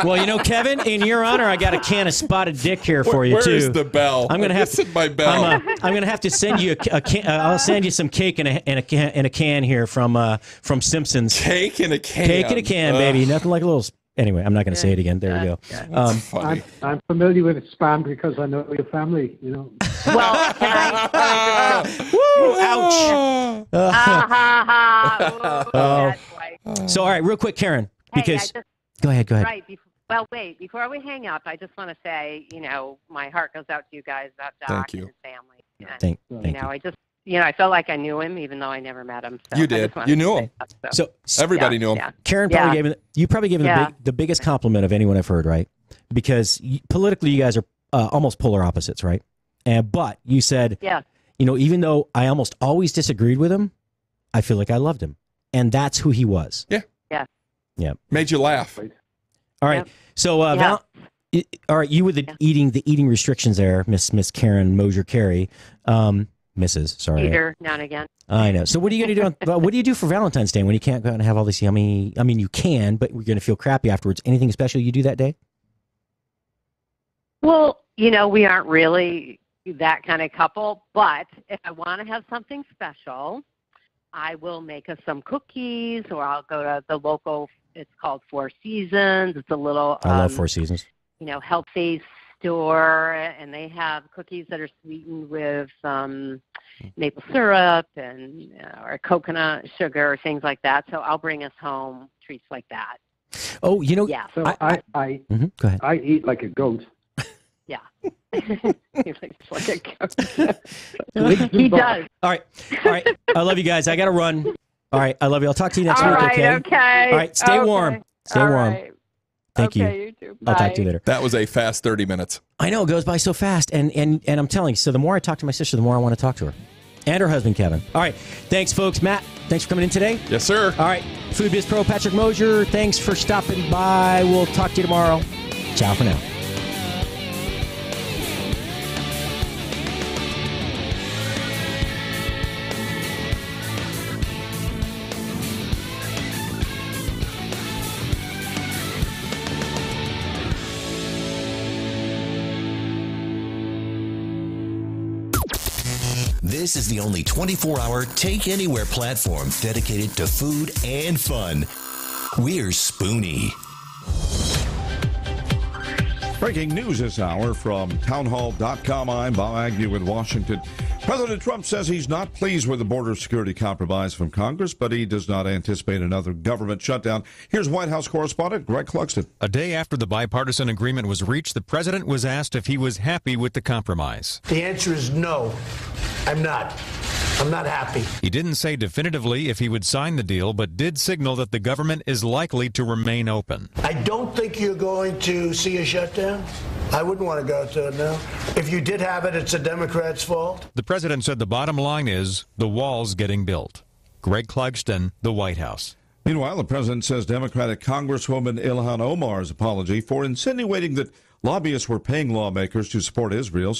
Well, Kevin, in your honor, I got a can of Spotted Dick here for you too. Where's the bell? I'm gonna have my bell. I'm gonna have to send you a can. I'll send you some cake in a can here from Simpsons. Cake in a can. Cake in a can, baby. Nothing like a little. Anyway, I'm not going to say it again. There we go. I'm familiar with spam because I know your family. Well, can I? Ouch! So, all right, real quick, Karen, because go ahead. Right. Wait. Before we hang up, I just want to say, my heart goes out to you guys about Doc and his family. Thank you. I felt like I knew him, even though I never met him. So you did. You knew him. So everybody knew him. Yeah. Karen probably gave him the biggest compliment of anyone I've heard, right? Because politically, you guys are almost polar opposites, right? But you said, even though I almost always disagreed with him, I feel like I loved him, and that's who he was. Yeah. Made you laugh. All right. So, all right, you with the eating restrictions there, Miss Karen Mosier Carey. Mrs. Sorry. Peter, now and again. I know. So what are you going to do? What do you do for Valentine's Day when you can't go out and have all this yummy? I mean, you can, but you're going to feel crappy afterwards. Anything special you do that day? Well, we aren't really that kind of couple, but if I want to have something special, I will make us some cookies, or I'll go to the local, it's called Four Seasons. It's a little, I love Four Seasons. healthy store, and they have cookies that are sweetened with maple syrup and or coconut sugar, things like that. So I'll bring us home treats like that. Oh, Yeah. So I go ahead. I eat like a goat. Yeah. He looks like a goat. He does. All right. I love you guys. I got to run. All right. I love you. I'll talk to you next week, Right, okay? okay. All right. Stay warm. Stay All warm. right. Thank you. You too. I'll talk to Bye. you later. That was a fast 30 minutes. I know. It goes by so fast. And I'm telling you, so the more I talk to my sister, the more I want to talk to her. And her husband, Kevin. All right. Thanks, folks. Matt, thanks for coming in today. Yes, sir. All right. Food Biz Pro Patrick Mosier, thanks for stopping by. We'll talk to you tomorrow. Ciao for now. This is the only 24-hour Take Anywhere platform dedicated to food and fun. We're Spoony. Breaking news this hour from townhall.com. I'm Bob Agnew in Washington. President Trump says he's not pleased with the border security compromise from Congress, but he does not anticipate another government shutdown. Here's White House correspondent Greg Clugston. A day after the bipartisan agreement was reached, the president was asked if he was happy with the compromise. The answer is no, I'm not. I'm not happy. He didn't say definitively if he would sign the deal, but did signal that the government is likely to remain open. I don't think you're going to see a shutdown. I wouldn't want to go to it now. If you did have it, it's a Democrat's fault. The president said the bottom line is the wall's getting built. Greg Clugston, the White House. Meanwhile, the president says Democratic Congresswoman Ilhan Omar's apology for insinuating that lobbyists were paying lawmakers to support Israel